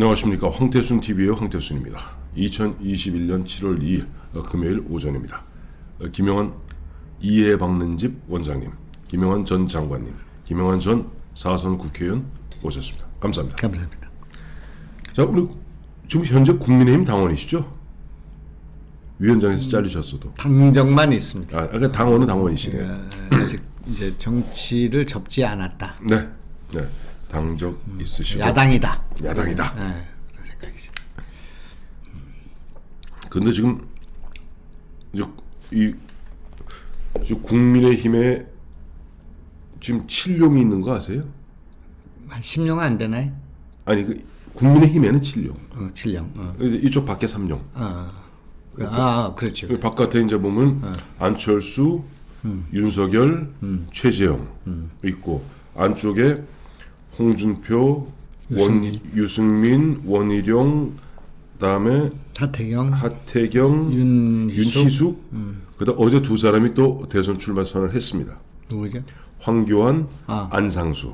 안녕하십니까. 황태순 TV의 황태순입니다. 2021년 7월 2일 금요일 오전입니다. 김영환 이해박는집 원장님, 김영환 전 장관님, 김영환 전 사선 국회의원 오셨습니다. 감사합니다. 감사합니다. 자, 우리 지금 현재 국민의힘 당원이시죠? 위원장에서 잘리셨어도. 당정만 있습니다. 그러니까 당원은 당원이시네요. 아직 이제 정치를 접지 않았다. 네, 네. 당적 있으시고. 야당이다. 야당이다. 네, 그런 생각이죠. 근데 지금 이제 국민의힘에 지금 7용이 있는 거 아세요? 한 10년 안 되나요? 아니 그 국민의힘에는 7용. 7년. 이쪽 밖에 3용. 그렇죠. 바깥에 이제 보면 안철수, 윤석열, 최재형 있고 안쪽에 홍준표, 유승민, 원희룡, 그다음에 하태경, 윤희숙. 그다음 어제 두 사람이 또 대선 출마 선언을 했습니다. 누구죠? 황교안, 안상수.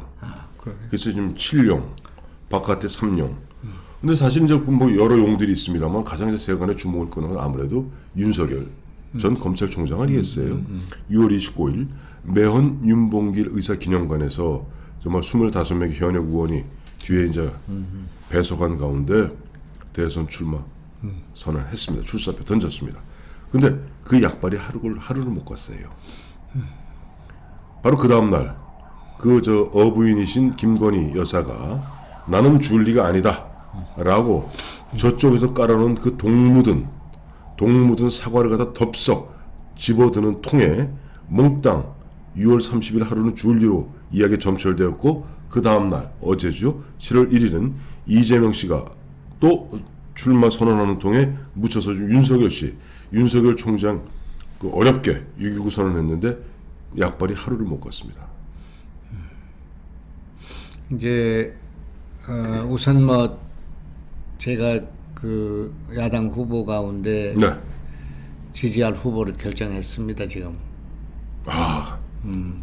그래서 지금 7용, 바깥에 3용. 근데 사실 이제 뭐 여러 용들이 있습니다만 가장 이제 세간에 주목을 끄는 건 아무래도 윤석열 전 검찰총장 아니겠어요? 6월 29일 매헌 윤봉길 의사기념관에서 정말 25명의 현역 의원이 뒤에 이제 배석한 가운데 대선 출마 선언을 했습니다. 출사표 던졌습니다. 근데 그 약발이 하루를 못 갔어요. 바로 그 다음날 그 어부인이신 김건희 여사가 나는 줄 리가 아니다 라고 저쪽에서 깔아놓은 그 동묻은 사과를 갖다 덥석 집어드는 통에 몽땅 6월 30일 하루는 줄리로 이야기 점철되었고 그 다음날 어제죠. 7월 1일은 이재명 씨가 또 출마 선언하는 통에 묻혀서 윤석열 총장 그 어렵게 6.29 선언했는데 약발이 하루를 못 갔습니다. 이제 우선 뭐 제가 그 야당 후보 가운데 네. 지지할 후보를 결정했습니다 지금. 아,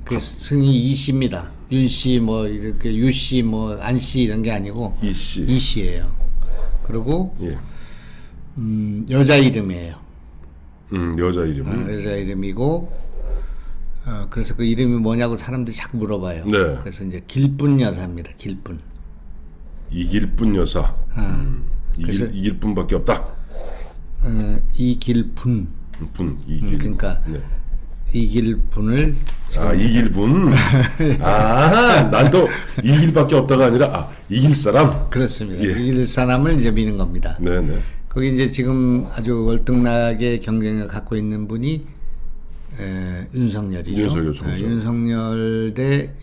그 승이 이씨입니다. 윤씨 뭐 이렇게 유씨 뭐 안씨 이런 게 아니고 이씨. 이씨예요. 그리고 예. 여자 이름이에요. 여자 이름. 여자 이름이고 그래서 그 이름이 뭐냐고 사람들이 자꾸 물어봐요. 네. 그래서 이제 길뿐 여사입니다. 길뿐. 이길뿐 여사. 그래서 이길 뿐밖에 없다. 이길뿐. 이길. 그러니까 네. 이길뿐을 이길뿐. 난 또 이길밖에 없다가 아니라 이길 사람. 그렇습니다. 예. 이길 사람을 이제 미는 겁니다. 네네. 거기 이제 지금 아주 월등하게 경쟁을 갖고 있는 분이 윤석열이죠. 윤석열 총장. 윤석열 대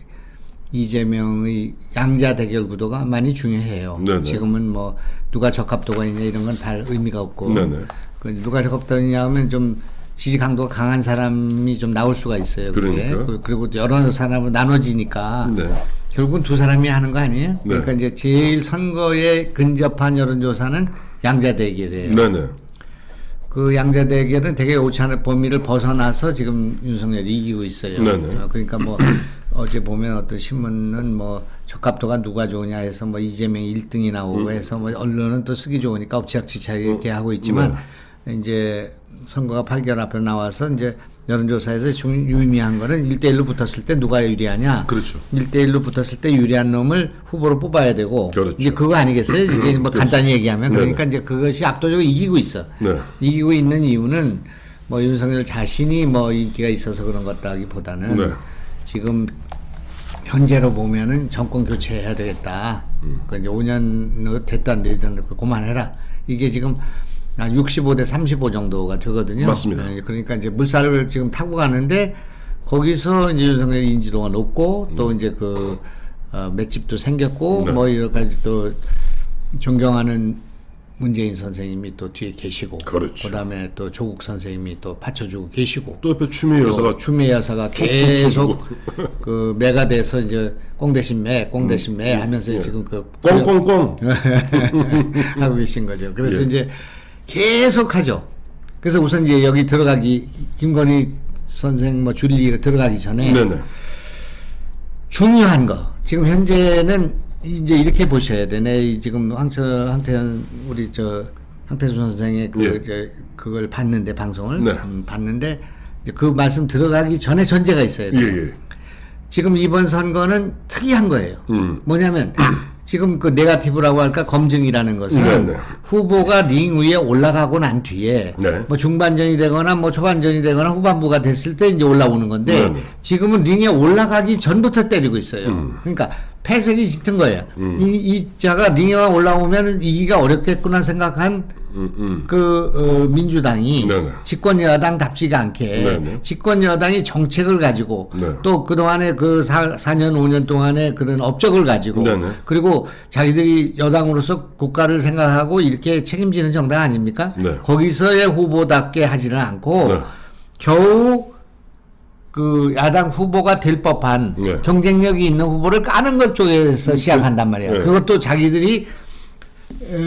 이재명의 양자 대결 구도가 많이 중요해요. 네네. 지금은 뭐 누가 적합도가 있냐 이런 건 별 의미가 없고 네네. 누가 적합도냐 하면 좀 지지 강도가 강한 사람이 좀 나올 수가 있어요. 그러니까. 그리고 여러 사람으로 나눠지니까 네. 결국은 두 사람이 하는 거 아니에요? 네. 그러니까 이제 제일 선거에 근접한 여론조사는 양자 대결이에요. 네네. 그 양자 대결은 되게 옳지 않은 범위를 벗어나서 지금 윤석열이 이기고 있어요. 네네. 그러니까 뭐 어제 보면 어떤 신문은 뭐 적합도가 누가 좋으냐 해서 뭐 이재명이 1등이 나오고 해서 뭐 언론은 또 쓰기 좋으니까 엎치락뒤치락 이렇게 하고 있지만 이제 선거가 8개월 앞에 나와서 이제 여론조사에서 좀 유의미한 거는 1대1로 붙었을 때 누가 유리하냐. 그렇죠. 1대1로 붙었을 때 유리한 놈을 후보로 뽑아야 되고. 그렇죠. 이제 그거 아니겠어요? 이게 뭐 그렇죠. 간단히 얘기하면. 그러니까 네네. 이제 그것이 압도적으로 이기고 있어. 네. 이기고 있는 이유는 뭐 윤석열 자신이 뭐 인기가 있어서 그런 것다기보다는 네. 지금 현재로 보면은 정권 교체해야 되겠다. 그 이제 5년 됐다 안 되든 그만해라. 이게 지금 한 65대 35 정도가 되거든요. 맞습니다. 그러니까 이제 물살을 지금 타고 가는데 거기서 이제 윤석열 인지도가 높고 또 이제 그 맷집도 생겼고 네. 뭐 여러 가지 또 존경하는 문재인 선생님이 또 뒤에 계시고 그렇죠. 그다음에 또 조국 선생님이 또 받쳐주고 계시고 또 옆에 추미애 여사가 추미애 여사가 계속 그 매가 돼서 이제 꽁 대신 매 하면서 지금 그 꽁꽁꽁 하고 계신 거죠. 그래서 예. 이제 계속 하죠. 그래서 우선 이제 여기 들어가기 김건희 선생 뭐 줄리 들어가기 전에 네네. 중요한 거 지금 현재는 이제 이렇게 보셔야 되네. 지금 황태현 우리 황태순 선생의 그 예. 이제 그걸 봤는데 방송을 네. 봤는데 이제 그 말씀 들어가기 전에 전제가 있어야 돼요. 예, 예. 지금 이번 선거는 특이한 거예요. 뭐냐면 지금 그 네거티브라고 할까 검증이라는 것은 네, 네. 후보가 링 위에 올라가고 난 뒤에 네. 뭐 중반전이 되거나 뭐 초반전이 되거나 후반부가 됐을 때 이제 올라오는 건데 네, 네. 지금은 링에 올라가기 전부터 때리고 있어요. 그러니까 패색이 짙은 거예요. 이 자가 링에 올라오면 이기가 어렵겠구나 생각한 민주당이 네, 네. 집권 여당답지가 않게 네, 네. 집권 여당이 정책을 가지고 네. 또 그동안에 그 4년 5년 동안의 그런 업적을 가지고 네, 네. 그리고 자기들이 여당으로서 국가를 생각하고 이렇게 책임지는 정당 아닙니까? 네. 거기서의 후보답게 하지는 않고 네. 겨우 그 야당 후보가 될 법한 네. 경쟁력이 있는 후보를 까는 것 쪽에서 시작한단 말이에요. 네. 그것도 자기들이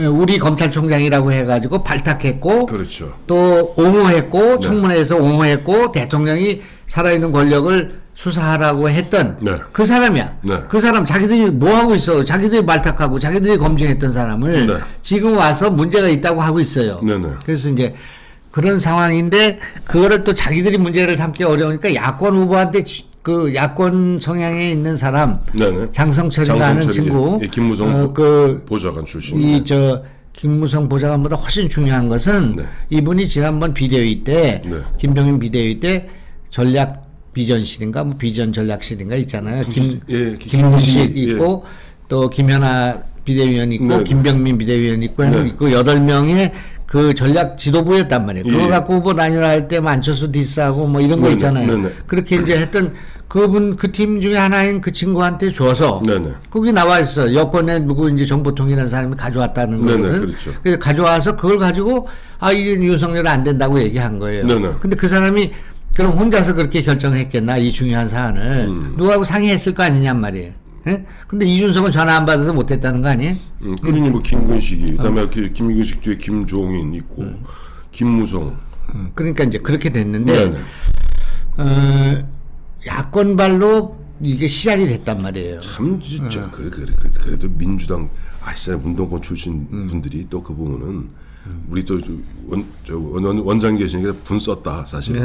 우리 검찰총장이라고 해가지고 발탁했고 그렇죠. 또 옹호했고 네. 청문회에서 옹호했고 대통령이 살아있는 권력을 수사하라고 했던 네. 그 사람이야. 네. 그 사람 자기들이 뭐 하고 있어? 자기들이 발탁하고 자기들이 검증했던 사람을 네. 지금 와서 문제가 있다고 하고 있어요. 네, 네. 그래서 이제 그런 상황인데 그거를 또 자기들이 문제를 삼기 어려우니까 야권 후보한테 그 야권 성향에 있는 사람 네네. 장성철이라는 장성철이, 친구 예, 김무성 보좌관 출신. 이 김무성 보좌관보다 훨씬 중요한 것은 네. 이분이 지난번 비대위 때 네. 김병인 비대위 때 전략 비전실인가 뭐 비전 전략실인가 있잖아요. 김문식 있고 또 김현아 비대위원 있고 네, 네. 김병민 비대위원 있고 네. 있고 8명의 그 전략 지도부였단 말이에요. 그거 예. 갖고 후보 단일화 할 때 안철수 디스하고 뭐 이런 거 네네. 있잖아요. 네네. 그렇게 이제 했던 그분 그 팀 중에 하나인 그 친구한테 줘서 네네. 거기 나와 있어. 여권에 누구 이제 정보통이라는 사람이 가져왔다는 네네, 거거든. 그렇죠. 그래서 가져와서 그걸 가지고 이게 윤석열 안 된다고 얘기한 거예요. 네네. 근데 그 사람이 그럼 혼자서 그렇게 결정했겠나 이 중요한 사안을 누구하고 상의했을 거 아니냔 말이에요. 예? 근데 이준석은 전화 안 받아서 못했다는 거 아니에요? 그러니 뭐 김근식이 그다음에 김근식 뒤에 김종인 있고 김무성. 그러니까 이제 그렇게 됐는데 네네. 야권발로 이게 시작이 됐단 말이에요. 참 진짜 그래도 민주당 아시잖아요. 운동권 출신 분들이 또 그 보면은 우리 원장 계시니까 분 썼다 사실.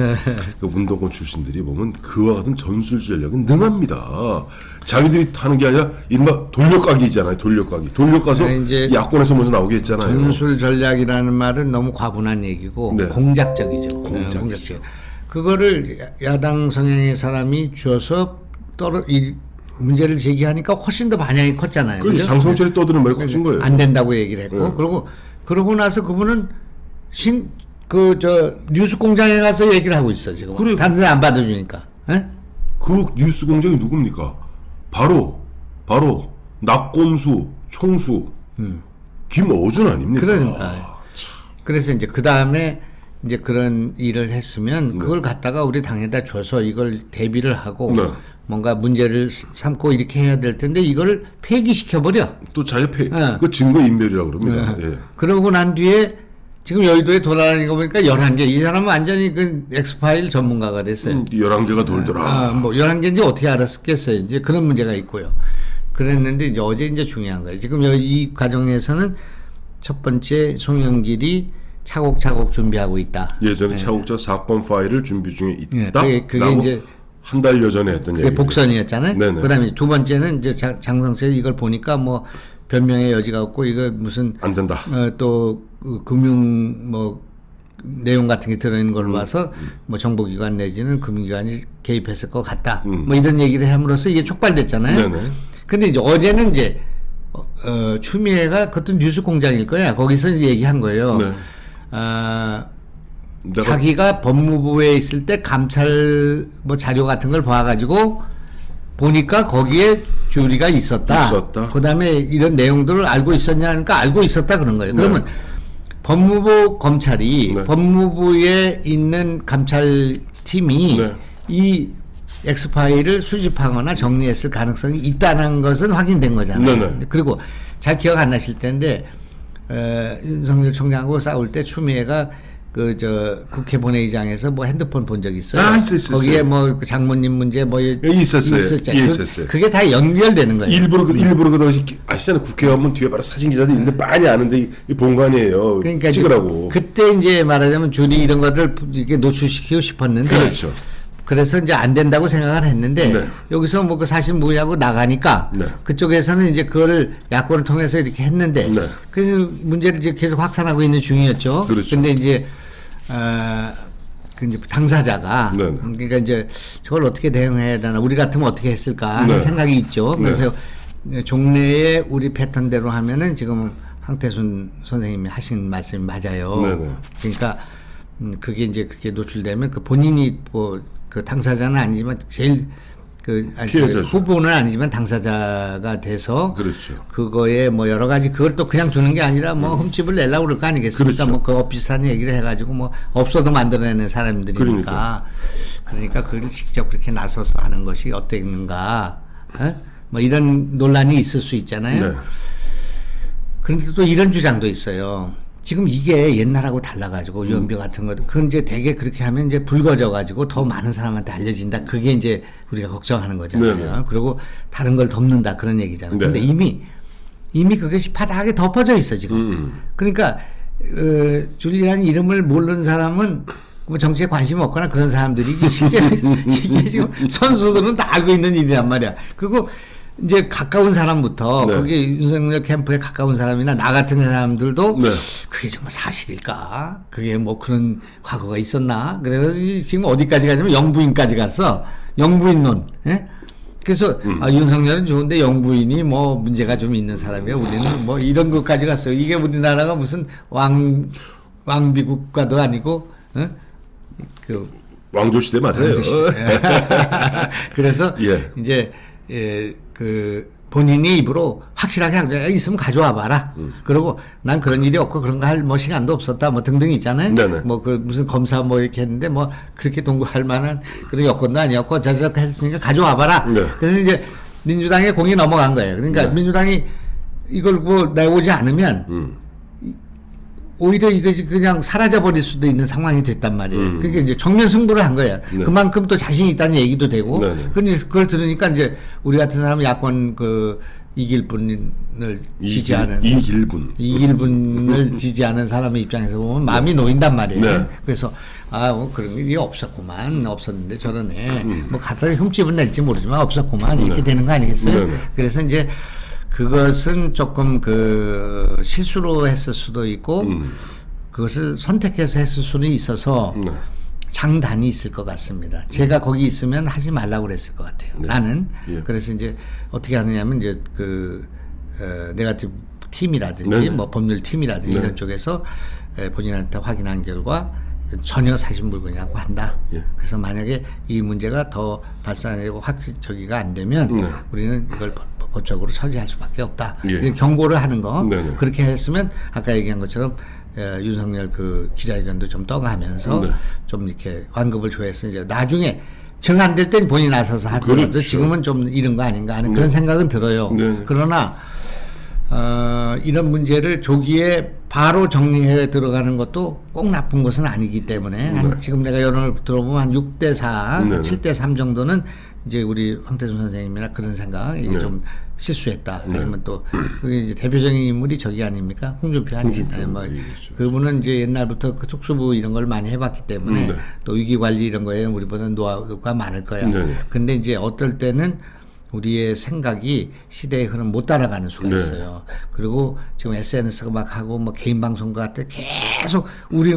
그 운동권 출신들이 보면 그와 같은 전술 전략이 능합니다. 자기들이 하는 게 아니라 이른바 돌려가기 있잖아요. 돌려가서 네, 이제 야권에서 먼저 나오게 했잖아요. 전술 전략이라는 말은 너무 과분한 얘기고 네. 공작적이죠. 공작이죠. 그거를 야당 성향의 사람이 주어서 이 문제를 제기하니까 훨씬 더 반향이 컸잖아요. 그렇죠. 그죠? 장성철이 떠드는 말이 커진 거예요. 안 된다고 얘기를 했고 네. 그러고 나서 그분은 뉴스공장에 가서 얘기를 하고 있어 지금. 그래. 다른 데 안 받아주니까. 에? 그 뉴스 공장이 누굽니까? 바로 낙곰수 총수 김어준 아닙니까? 그러니까. 그래서 이제 그 다음에 이제 그런 일을 했으면 그걸 갖다가 우리 당에다 줘서 이걸 대비를 하고 네. 뭔가 문제를 삼고 이렇게 해야 될 텐데 이걸 폐기시켜버려. 또 자유폐 네. 그 증거 인멸이라고 그럽니다. 예. 그러고 난 뒤에 지금 여의도에 돌아다니는 거 보니까 11개. 이 사람은 완전히 그 엑스파일 전문가가 됐어요. 11개가 돌더라. 뭐 11개인지 어떻게 알았겠어요. 이제 그런 문제가 있고요. 그랬는데 이제 어제 이제 중요한 거예요. 지금 이 과정에서는 첫 번째 송영길이 차곡차곡 준비하고 있다. 예전에 차옥자 사건 파일을 준비 중에 있다. 그게 이제 한 달여 전에 했던 그게 얘기. 복선이었잖아요. 네네. 그다음에 두 번째는 이제 장성철이 이걸 보니까 뭐 변명의 여지가 없고 이거 무슨 안 된다. 또 금융 뭐 내용 같은 게 들어있는 걸 봐서 뭐 정보기관 내지는 금융기관이 개입했을 것 같다. 뭐 이런 얘기를 함으로써 이게 촉발됐잖아요. 네네. 근데 이제 어제는 이제 추미애가 그것도 뉴스 공장일 거야. 거기서 이제 얘기한 거예요. 네. 자기가 법무부에 있을 때 감찰 뭐 자료 같은 걸 봐가지고 보니까 거기에 주리가 있었다. 그다음에 이런 내용들을 알고 있었냐 하니까 알고 있었다 그런 거예요. 그러면 법무부 검찰이 네. 법무부에 있는 감찰팀이 네. 이 엑스파일을 수집하거나 정리했을 가능성이 있다는 것은 확인된 거잖아요. 네네. 그리고 잘 기억 안 나실 텐데 윤석열 총장하고 싸울 때 추미애가 그 저 국회 본회의장에서 뭐 핸드폰 본 적 있어요? 있었어요. 거기에 뭐그 장모님 문제 뭐 있었어요. 있었잖아요. 예, 있었어요. 그게 다 연결되는 거예요. 일부러 그 당시 아시잖아요. 국회 가면 뒤에 바로 사진 기자들 있는데 빤히 아는데 이 본관이에요. 그러니까 찍으라고. 그때 이제 말하자면 줄이 이런 거를 이렇게 노출시키고 싶었는데 그렇죠. 그래서 이제 안 된다고 생각을 했는데 네. 여기서 뭐 그 사실 뭐냐고 나가니까 네. 그쪽에서는 이제 그거를 야권을 통해서 이렇게 했는데 네. 그래서 문제를 이제 계속 확산하고 있는 중이었죠. 그렇죠. 근데 이제 그 이제 당사자가 네, 네. 그러니까 이제 저걸 어떻게 대응해야 되나 우리 같으면 어떻게 했을까 하는 네. 생각이 있죠. 네. 그래서 종래에 우리 패턴대로 하면은 지금 황태순 선생님이 하신 말씀이 맞아요. 네, 네. 그러니까 그게 이제 그렇게 노출되면 그 본인이 뭐 그 당사자는 아니지만 제일 그 피해자죠. 후보는 아니지만 당사자가 돼서 그렇죠. 그거에 뭐 여러 가지 그걸 또 그냥 두는 게 아니라 뭐 흠집을 내려고 그럴 거 아니겠습니까? 그렇죠. 뭐 그거 비슷한 얘기를 해가지고 뭐 없어도 만들어내는 사람들이니까 그러니까 그걸 직접 그렇게 나서서 하는 것이 어땠는가? 뭐 이런 논란이 있을 수 있잖아요. 네. 그런데 또 이런 주장도 있어요. 지금 이게 옛날하고 달라가지고 유언비 같은 것도 그건 이제 되게 그렇게 하면 이제 붉어져가지고 더 많은 사람한테 알려진다. 그게 이제 우리가 걱정하는 거잖아요. 네네. 그리고 다른 걸 덮는다 그런 얘기잖아요. 네. 근데 이미 그것이 바닥에 덮어져 있어 지금. 그러니까 줄리안 이름을 모르는 사람은 뭐 정치에 관심이 없거나 그런 사람들이지 실제 이게 지금 선수들은 다 알고 있는 일이란 말이야. 그리고 이제 가까운 사람부터 네. 거기 윤석열 캠프에 가까운 사람이나 나 같은 사람들도 네. 그게 정말 사실일까? 그게 뭐 그런 과거가 있었나? 그래서 지금 어디까지 가냐면 영부인까지 갔어. 영부인론. 예? 그래서 윤석열은 좋은데 영부인이 뭐 문제가 좀 있는 사람이야. 우리는 뭐 이런 것까지 갔어요. 이게 우리나라가 무슨 왕비국가도 아니고, 어? 그 왕조 시대 맞아요. 그래서 예. 이제 그 본인이 입으로 확실하게 하는 있으면 가져와 봐라. 그리고 난 그런 일이 없고 그런 거 할 뭐 시간도 없었다. 뭐 등등 있잖아요. 네네. 뭐 그 무슨 검사 뭐 이렇게 했는데 뭐 그렇게 동거할 만한 그런 여건도 아니었고 저렇게 했으니까 가져와 봐라. 네. 그래서 이제 민주당의 공이 넘어간 거예요. 그러니까 네. 민주당이 이걸 뭐 내오지 않으면 오히려 이것이 그냥 사라져버릴 수도 있는 상황이 됐단 말이에요. 그게 이제 정면 승부를 한 거예요. 네. 그만큼 또 자신이 있다는 얘기도 되고. 네네. 근데 그걸 들으니까 이제 우리 같은 사람은 야권 그 이길 분을 지지하는. 이길 분을 지지하는 사람의 입장에서 보면 마음이 놓인단 말이에요. 네. 그래서 뭐 그런 일이 없었구만. 없었는데 저런 애. 뭐 갖다 흠집은 낼지 모르지만 없었구만. 이렇게 되는 거 아니겠어요? 네네. 그래서 이제 그것은 조금 그 실수로 했을 수도 있고 그것을 선택해서 했을 수는 있어서 네. 장단이 있을 것 같습니다. 제가 거기 있으면 하지 말라고 그랬을 것 같아요. 네. 나는 예. 그래서 이제 어떻게 하느냐면 이제 그 네거티브 팀이라든지 네네. 뭐 법률 팀이라든지 네. 이런 쪽에서 본인한테 확인한 결과 전혀 사실 물건이라고 한다. 예. 그래서 만약에 이 문제가 더 발산되고 저기가 안 되면 네. 우리는 이걸 법적으로 처리할 수밖에 없다. 예. 이런 경고를 하는 거. 네네. 그렇게 했으면 아까 얘기한 것처럼 윤석열 그 기자회견도 좀 떠가면서 네. 좀 이렇게 완급을 조회해서 이제 나중에 정 안 될 땐 본인 나서서 하더라도 그렇죠. 지금은 좀 이른 거 아닌가 하는 네. 그런 생각은 들어요. 네. 그러나 이런 문제를 조기에 바로 정리해 들어가는 것도 꼭 나쁜 것은 아니기 때문에 한 지금 내가 여론을 들어보면 한 6대4, 네. 7대3 정도는 이제 우리 황태순 선생님이나 그런 생각 이게 네. 좀 실수했다. 네. 아니면 또 그게 이제 대표적인 인물이 저기 아닙니까? 홍준표 홍준표 아닙니까? 뭐 얘기했죠. 그분은 이제 옛날부터 그 특수부 이런 걸 많이 해봤기 때문에 네. 또 위기 관리 이런 거에 우리보다 노하우가 많을 거야. 네. 근데 이제 어떨 때는 우리의 생각이 시대의 흐름 못 따라가는 수가 네. 있어요. 그리고 지금 SNS가 막 하고 뭐 개인 방송과 같은 계속 우리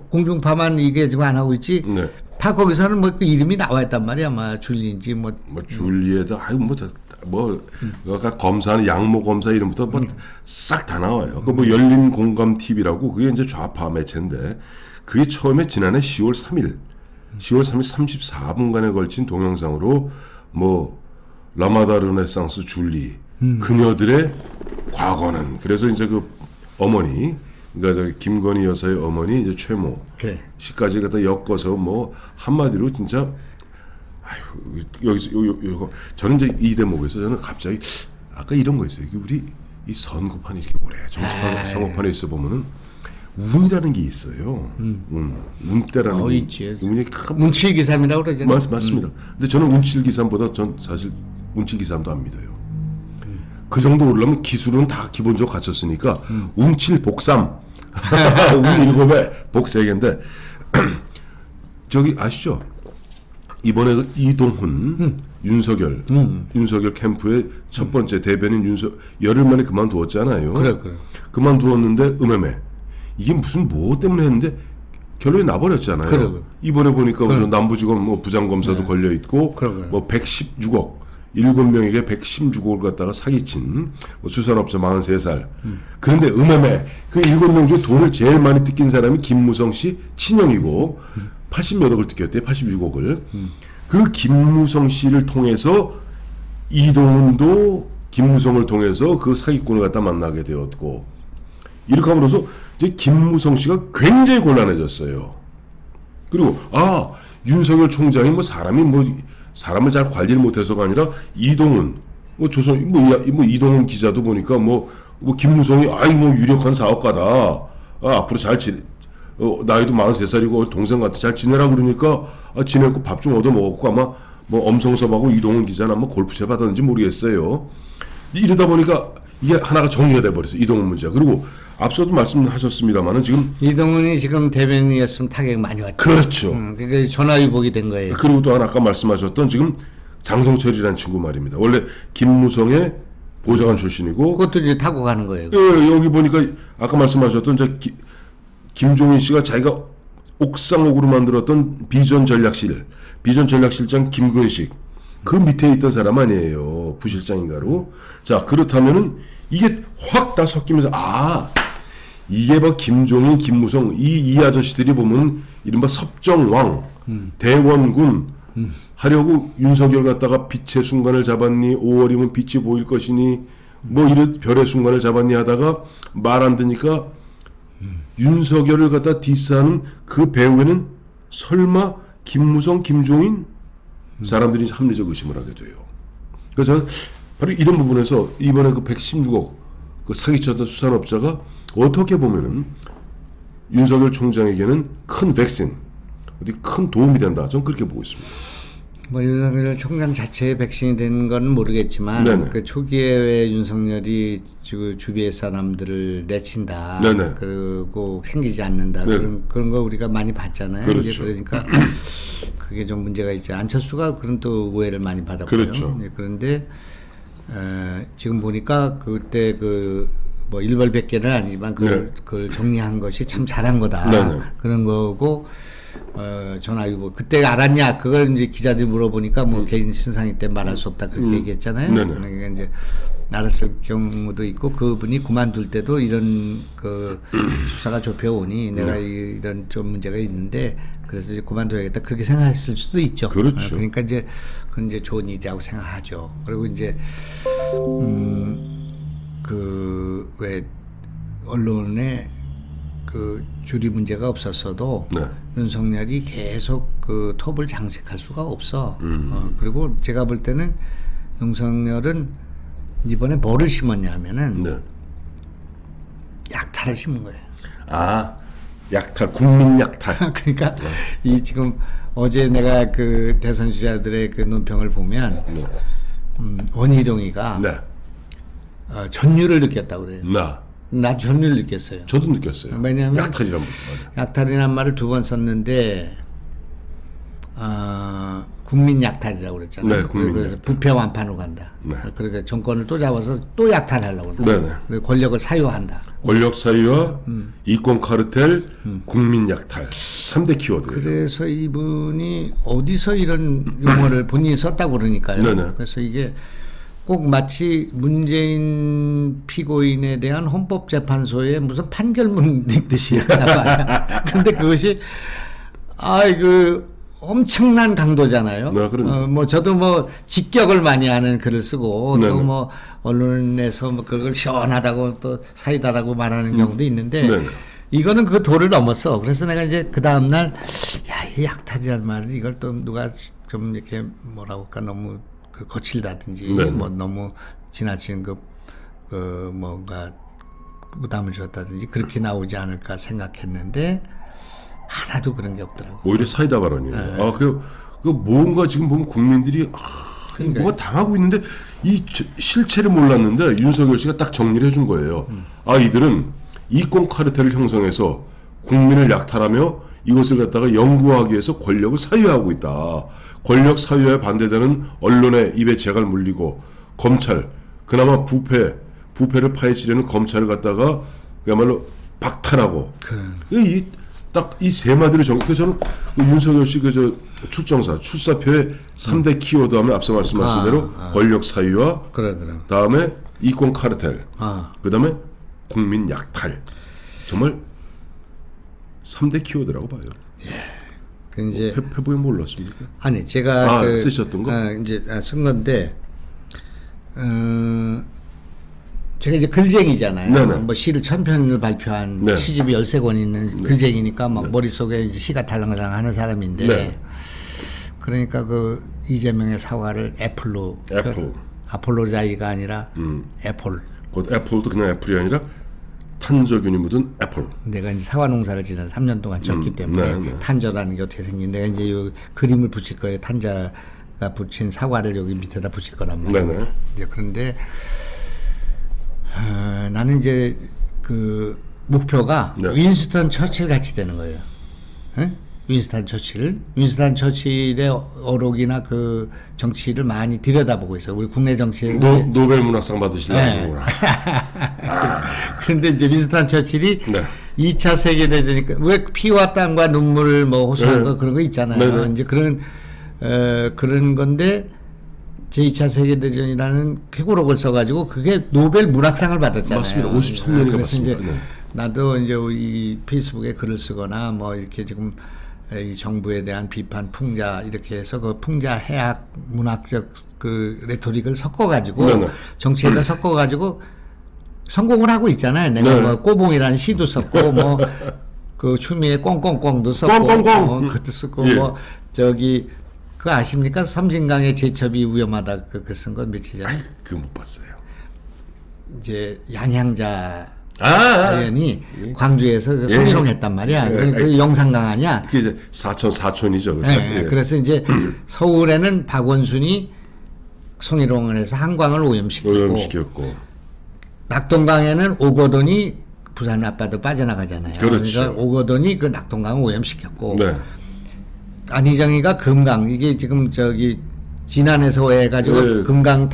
공중파만 이게 지금 안 하고 있지. 네. 다 거기서는 뭐 그 이름이 나와 있단 말이야. 뭐 줄리인지 뭐 줄리에도 아까 검사는 양모 검사 이름부터 뭐 싹 다 나와요. 그 뭐 열린 공감 TV라고 그게 이제 좌파 매체인데 그게 처음에 지난해 10월 3일 34분간에 걸친 동영상으로 뭐 라마다 르네상스 줄리 그녀들의 과거는 그래서 이제 그 어머니 그러니까 저 김건희 여사의 어머니 이제 최모 그래. 시까지 갖다 엮어서 뭐 한마디로 진짜 아유 여기서 요거 저는 이제 이 대목에서 저는 갑자기 아까 이런 거 있어요. 이게 우리 이 선거판 이렇게 오래 정치판 선거판에 있어 보면은 운이라는 게 있어요. 운때라는 게 있지. 운이 운칠기삼이라고 그러잖아요. 맞습니다. 근데 저는 운칠기삼보다 전 사실 운칠기삼도 안 믿어요. 그 정도 오르려면 기술은 다 기본적으로 갖췄으니까 운칠복삼 운 7에 복 3개인데 저기 아시죠? 이번에 그 이동훈 윤석열 캠프의 첫 번째 대변인 열흘 만에 그만두었잖아요. 그래. 그만두었는데 이게 무슨 뭐 때문에 했는데 결론이 나버렸잖아요. 그래. 이번에 보니까 남부지검 뭐 부장검사도 걸려 있고 뭐 116억 7명에게 116억을 갖다가 사기친 뭐 수산업자 43살. 그런데 그 7명 중에 돈을 제일 많이 뜯긴 사람이 김무성 씨 친형이고 80몇 억을 뜯겼대요. 86억을. 그 김무성 씨를 통해서 이동훈도 김무성을 통해서 그 사기꾼을 갖다 만나게 되었고 이렇게 함으로써 이제 김무성 씨가 굉장히 곤란해졌어요. 그리고 윤석열 총장이 사람을 잘 관리를 못해서가 아니라 이동훈 조선 이동훈 기자도 보니까 김무성이 유력한 사업가다. 앞으로 잘 나이도 43살이고 동생 같아 잘 지내라 그러니까 지내고 밥 좀 얻어 먹었고 아마 엄성섭하고 이동훈 기자는 아마 골프채 받았는지 모르겠어요. 이러다 보니까 이게 하나가 정리가 돼 버렸어요. 이동훈 문제가. 그리고 앞서도 말씀하셨습니다만은 지금 이동훈이 지금 대변인이었으면 타격이 많이 왔죠. 그렇죠. 그게 전화위복이 된 거예요. 그리고 또 하나 아까 말씀하셨던 지금 장성철이라는 친구 말입니다. 원래 김무성의 보좌관 출신이고 그것도 이제 타고 가는 거예요. 예, 여기 보니까 아까 말씀하셨던 김종인 씨가 자기가 옥상옥으로 만들었던 비전 전략실장 김근식 그 밑에 있던 사람 아니에요. 부실장인가로. 자, 그렇다면은 이게 확 다 섞이면서 이게 김종인, 김무성 이 아저씨들이 보면 이른바 섭정왕, 대원군 하려고 윤석열 갖다가 빛의 순간을 잡았니 5월이면 빛이 보일 것이니 이런 별의 순간을 잡았니 하다가 말 안 듣니까 윤석열을 갖다 디스하는 그 배후에는 설마 김무성, 김종인 사람들이 합리적 의심을 하게 돼요. 그래서 저는 바로 이런 부분에서 이번에 그 116억 그 사기쳤던 수산업자가 어떻게 보면은 윤석열 총장에게는 큰 백신, 어디 큰 도움이 된다. 저는 그렇게 보고 있습니다. 윤석열 총장 자체의 백신이 되는 건 모르겠지만 그 초기에 왜 윤석열이 주변 사람들을 내친다. 네네. 그리고 생기지 않는다. 그런 거 우리가 많이 봤잖아요. 그렇죠. 이제 그러니까 그게 좀 문제가 있죠. 안철수가 그런 또 오해를 많이 받았고요. 그렇죠. 그런데 지금 보니까 그때 일벌백계는 아니지만 그걸 정리한 것이 참 잘한 거다. 네네. 그런 거고. 전화위복 그때 알았냐? 그걸 이제 기자들이 물어보니까 개인 신상이 때 말할 수 없다 그렇게 얘기했잖아요. 그러니까 이제 알았을 경우도 있고 그분이 그만둘 때도 이런 그 수사가 좁혀오니 내가 이런 좀 문제가 있는데 그래서 이제 그만둬야겠다 그렇게 생각했을 수도 있죠. 그렇죠. 그러니까 이제 그건 이제 좋은 일이라고 생각하죠. 그리고 이제 그 왜 언론에 그 주리 문제가 없었어도 윤석열이 계속 그 톱을 장식할 수가 없어. 그리고 제가 볼 때는 윤석열은 이번에 뭐를 심었냐면은 약탈을 심은 거예요. 약탈, 국민 약탈. 그러니까 이 지금 어제 내가 그 대선 주자들의 그 논평을 보면 원희룡이가 전율을 느꼈다고 그래요. 나 전율 느꼈어요. 저도 느꼈어요. 왜냐하면 약탈이란 약탈이란 말을 2번 썼는데 국민 약탈이라고 그랬잖아요. 그래서 부패 완판으로 간다. 그러니까 정권을 또 잡아서 또 약탈하려고 그런다. 권력을 사유한다. 권력 사유와 이권 카르텔, 국민 약탈 3대 키워드예요. 그래서 이분이 어디서 이런 용어를 본인이 썼다고 그러니까요. 그래서 이게 꼭 마치 문재인 피고인에 대한 헌법재판소의 무슨 판결문 읽듯이 근데 그것이 엄청난 강도잖아요. 저도 직격을 많이 하는 글을 쓰고 또 언론에서 그걸 시원하다고 또 사이다라고 말하는 경우도 있는데 이거는 그 도를 넘었어. 그래서 내가 이제 그 다음날 이 약탈이라는 말을 이걸 또 누가 좀 이렇게 뭐라고 할까 너무 거칠다든지 너무 지나친 뭔가 부담을 줬다든지 그렇게 나오지 않을까 생각했는데 하나도 그런 게 없더라고. 오히려 사이다 발언이에요. 아, 그 뭔가 지금 보면 국민들이 뭔가 당하고 있는데 이 실체를 몰랐는데 윤석열 씨가 딱 정리를 해준 거예요. 아, 이들은 이권 카르텔을 형성해서 국민을 약탈하며 이것을 갖다가 연구하기 위해서 권력을 사유하고 있다. 권력 사유에 반대되는 언론의 입에 재갈 물리고 검찰, 그나마 부패를 파헤치려는 검찰을 갖다가 그야말로 박탈하고 딱 이 세 마디를 그래서 저는 그 윤석열 씨 출사표의 3대 키워드 하면 앞서 말씀하신 대로 권력 사유와 그래. 다음에 이권 카르텔, 아. 그다음에 국민 약탈. 정말 3대 키워드라고 봐요. 그 이제 페북에 몰랐습니까? 아니 제가 쓰셨던 거? 이제 쓴 건데 제가 이제 글쟁이잖아요. 네네. 뭐 시를 1000편을 발표한 네. 시집이 13권 있는 글쟁이니까 막 머릿속에 이제 시가 달랑달랑 하는 사람인데 네. 그러니까 그 이재명의 사과를 애플로 아폴로자이가 아니라 애플. 곧 애플도 그냥 애플이 아니라 탄저균이 묻은 애플. 내가 이제 사과 농사를 지난 3년 동안 졌기 때문에 네. 탄저라는 게 어떻게 생긴 내가 이제 요 그림을 붙일 거예요. 탄저가 붙인 사과를 여기 밑에다 붙일 거란 말이에요. 네네. 이제 그런데 나는 이제 그 목표가 네. 윈스턴 처칠 같이 되는 거예요. 에? 윈스턴 처칠의 어록이나 그 정치를 많이 들여다보고 있어. 우리 국내 정치에서 노벨 문학상 받으시려고. 그런데 이제 윈스턴 처칠이 네. 2차 세계대전이니까 왜 피와 땀과 눈물을 뭐 호소한 거 그런 거 있잖아요. 네네. 이제 그런 건데 제2차 세계대전이라는 회고록을 써가지고 그게 노벨 문학상을 받았잖아요. 맞습니다. 53년인가 그래서 이제 맞습니다. 네. 나도 이제 이 페이스북에 글을 쓰거나 뭐 이렇게 지금 이 정부에 대한 비판 풍자 이렇게 해서 그 풍자 해학 문학적 그 레토릭을 섞어가지고 네네. 정치에다 섞어가지고 성공을 하고 있잖아요. 내가 네네. 뭐 꼬봉이라는 시도 썼고 뭐 그 추미애 꽁꽁꽁도 썼고 꽁꽁꽁. 그것도 쓰고 예. 뭐 저기 그거 아십니까? 섬진강의 제첩이 위험하다 그 쓴 건 며칠 전에 그거 못 봤어요. 이제 양향자 아. 의원이 광주에서 그 송일홍 했단 말이야. 예. 그 영산강 아니야. 그게 이제 사촌이죠. 그 네, 사촌. 그래서 이제 서울에는 박원순이 송일홍을 해서 한강을 오염시켰고. 낙동강에는 오거돈이 부산 아빠도 빠져나가잖아요. 그렇죠. 그러니까 오거돈이 그 낙동강을 오염시켰고 네. 안희정이가 금강 이게 지금 저기 진안에서 해가지고 네. 금강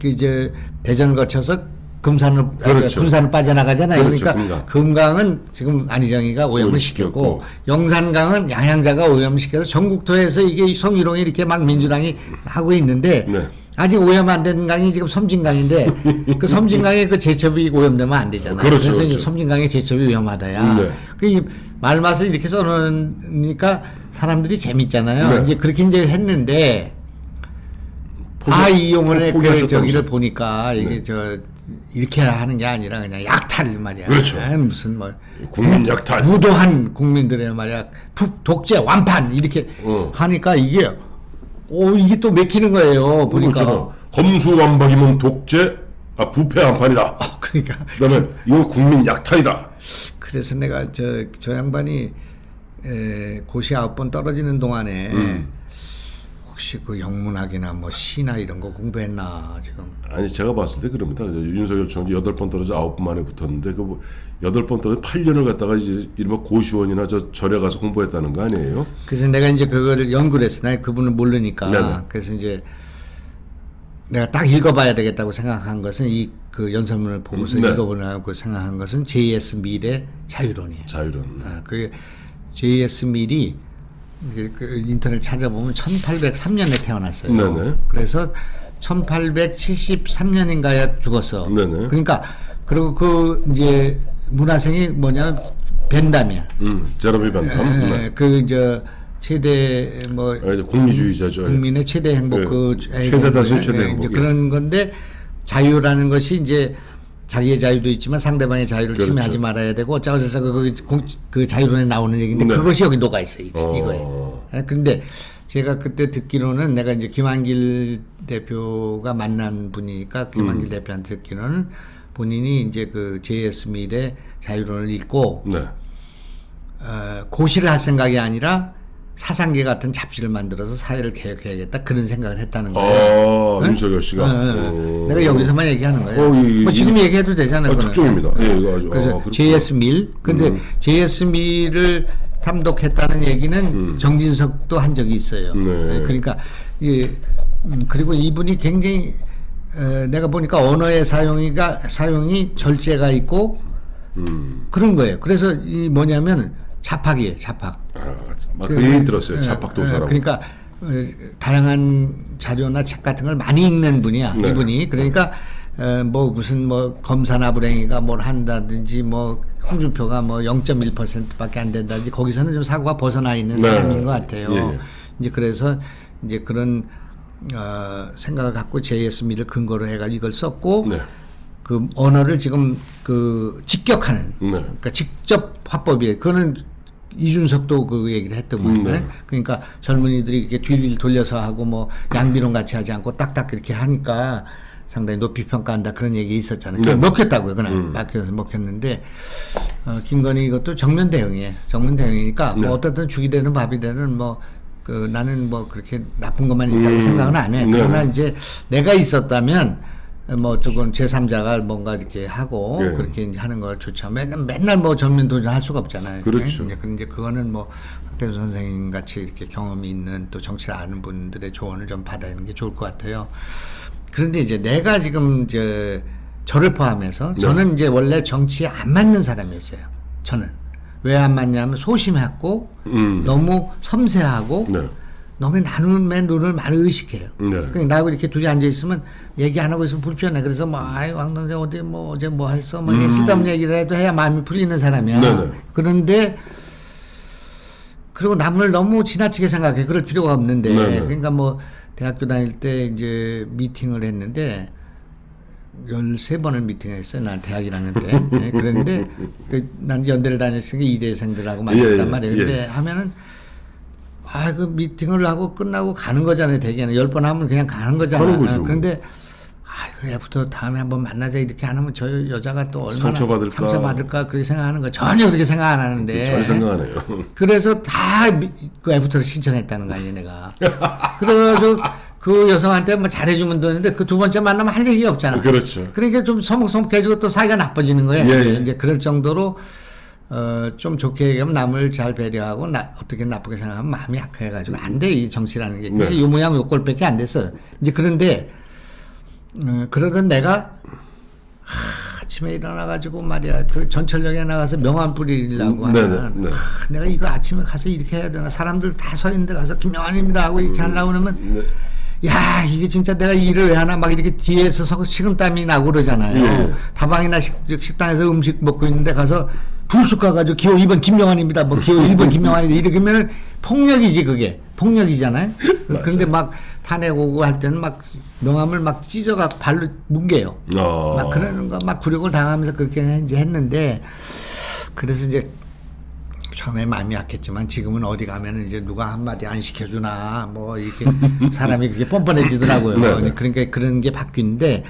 이제 대전을 거쳐서 그렇죠. 군산을 빠져나가잖아요. 그렇죠, 그러니까 금강은 지금 안희정이가 오염을 시켰고 영산강은 양향자가 오염시켜서 전국토에서 이게 송일홍이 이렇게 막 민주당이 하고 있는데 네. 아직 오염 안 된 강이 지금 섬진강인데 그 섬진강에 그 제첩이 오염되면 안 되잖아요. 그렇죠, 그래서 이제 그렇죠. 섬진강의 제첩이 위험하다야. 네. 그 말맛을 이렇게 써놓으니까 사람들이 재밌잖아요. 네. 이제 그렇게 이제 했는데 이용을 저기를 보니까 이게 이렇게 하는 게 아니라 그냥 약탈 말이야. 그렇죠. 무슨 뭐 국민 약탈. 무도한 국민들의 말이야. 독재 완판 이렇게 하니까 이게 또 맥히는 거예요. 보니까 검수완박이면 독재, 부패 한판이다. 그러니까 그다음에 이거 국민 약탈이다. 그래서 내가 저 양반이 고시 9번 떨어지는 동안에 혹시 그 영문학이나 뭐 시나 이런 거 공부했나 지금. 아니 제가 봤을 때 그럽니다. 윤석열 총리 8번 떨어져 9번 만에 붙었는데 그 8번 떨어져 8년을 갖다가 이제 이른바 고시원이나 절에 가서 공부했다는 거 아니에요? 그래서 내가 이제 그거를 연구를 했어. 나 그분을 모르니까. 네네. 그래서 이제 내가 딱 읽어봐야 되겠다고 생각한 것은 그 연설문을 보고서 네. 읽어보려고 생각한 것은 J.S. 밀의 자유론이에요. 자유론. 그게 J.S. 밀이 그 인터넷 찾아보면 1803년에 태어났어요. 네네. 그래서 1873년인가에 죽었어. 네네. 그러니까 그리고 그 이제 문화생이 뭐냐 벤담이야. 제러미 벤담. 네. 최대 뭐 공리주의자죠. 국민의 최대 행복 네. 그 최대 다수의 최대 행복. 이제 그런 건데 자유라는 것이 이제 자기의 자유도 있지만 상대방의 자유를 그렇죠. 침해하지 말아야 되고 어쩌고저쩌 그 자유론에 나오는 얘기인데 네. 그것이 여기 녹아 있어 이거에. 근데 제가 그때 듣기로는 내가 이제 김한길 대표가 만난 분이니까 김한길 대표한테 듣기로는 본인이 이제 그 J.S. 밀의 자유론을 읽고 네. 고시를 할 생각이 아니라 사상계 같은 잡지를 만들어서 사회를 개혁해야겠다 그런 생각을 했다는 거예요. 네? 윤석열 씨가. 내가 여기서만 얘기하는 거예요. 뭐 지금 얘기해도 되잖아요. 특종입니다. 예, 이거 아주. 그래서 J.S. 밀. 근데 J.S. 밀을 탐독했다는 얘기는 정진석도 한 적이 있어요. 네. 그러니까 그리고 이분이 굉장히 내가 보니까 언어의 사용이 절제가 있고 그런 거예요. 그래서 이 뭐냐면 자팍이에요. 자팍. 그 얘기 들었어요. 자팍도사라고. 그러니까 다양한 자료나 책 같은 걸 많이 읽는 분이야. 네. 이분이. 그러니까 뭐 무슨 뭐 검사나부랭이가 뭘 한다든지 뭐 홍준표가 뭐 0.1%밖에 안 된다든지 거기서는 좀 사고가 벗어나 있는 사람인 것 같아요. 예. 이제 그래서 이제 그런 생각을 갖고 J.S. 밀을 근거로 해가지고 이걸 썼고 네. 그 언어를 지금 그 직격하는 네. 그러니까 직접 화법이에요. 그거는 이준석도 그 얘기를 했던 거예요. 네. 그러니까 젊은이들이 이렇게 뒤를 돌려서 하고 뭐 양비론 같이 하지 않고 딱딱 이렇게 하니까 상당히 높이 평가한다 그런 얘기 있었잖아요. 네. 먹혔다고요. 그날 막혀서 먹혔는데 김건희 이것도 정면 대응이에요. 정면 대응이니까 네. 뭐 어떻든 죽이 되는 밥이 되는 뭐 그 나는 뭐 그렇게 나쁜 것만 있다고 생각은 안 해. 네. 그러나 이제 내가 있었다면 뭐 조금 제3자가 뭔가 이렇게 하고 네. 그렇게 이제 하는 걸 좋지만 맨날 뭐 전면 도전할 수가 없잖아요. 그렇죠. 이제 그거는 뭐 박대수 선생님 같이 이렇게 경험이 있는 또 정치를 아는 분들의 조언을 좀 받아야 하는 게 좋을 것 같아요. 그런데 이제 내가 지금 이제 저를 포함해서 저는 이제 원래 정치에 안 맞는 사람이었어요. 저는 왜 안 맞냐면 소심했고 너무 섬세하고 네. 너무 나눔의 눈을 많이 의식해요. 네. 그러니까 나하고 이렇게 둘이 앉아 있으면 얘기 안 하고 있으면 불편해. 그래서 뭐 아이 왕동생 어디 뭐 어제 뭐 했어 뭐 쓸데없는 얘기를 해도 해야 마음이 풀리는 사람이야. 네네. 그런데 그리고 남을 너무 지나치게 생각해. 그럴 필요가 없는데. 네네. 그러니까 뭐 대학교 다닐 때 이제 미팅을 했는데 13번을 미팅했어요. 난 대학 1학년 때. 네, 그랬는데 난 연대를 다녔으니까 이대생들하고 만났단 말이에요. 근데 하면은 그 미팅을 하고 끝나고 가는 거잖아요. 대개는 10번 하면 그냥 가는 거잖아요. 가는 거죠. 그런데 애부터 다음에 한번 만나자 이렇게 안 하면 저 여자가 또 얼마나 상처받을까 그렇게 생각하는 거 전혀 그렇게 생각 안 하는데 전혀 생각 안 해요. 그래서 다 그 애프터를 신청했다는 거 아니에요, 내가. 그래가지고 그 여성한테 뭐 잘해주면 되는데 그 두 번째 만나면 할 얘기가 없잖아. 그렇죠. 그러니까 좀 서먹서먹해지고 또 사이가 나빠지는 거예요. 예. 이제 그럴 정도로 좀 좋게 얘기하면 남을 잘 배려하고 어떻게 나쁘게 생각하면 마음이 약해가지고 안 돼, 이 정치라는 게. 그냥 요 모양 요 꼴밖에 안 됐어. 이제 그런데 그러던 내가 아침에 일어나가지고 말이야 그 전철역에 나가서 명함 뿌리려고 하면 내가 이거 아침에 가서 이렇게 해야 되나 사람들 다 서 있는데 가서 김명환입니다 하고 이렇게 하려고 그러면 야 이게 진짜 내가 일을 왜 하나 막 이렇게 뒤에서 식은땀이 나고 그러잖아요. 다방이나 식당에서 음식 먹고 있는데 가서 불쑥 가가지고 기호 2번 김명환입니다 뭐 기호 1번 김명환입니다 이렇게 하면 폭력이지. 그게 폭력이잖아요. 그런데 막 탄핵 오고 할 때는 막 명함을 막 찢어갖고 발로 뭉개요. 막 그러는 거 막 굴욕을 당하면서 그렇게 이제 했는데 그래서 이제 처음에 마음이 약했지만 지금은 어디 가면은 이제 누가 한마디 안 시켜주나 뭐 이렇게 사람이 그렇게 뻔뻔해지더라고요. 그러니까 그런 게 바뀌는데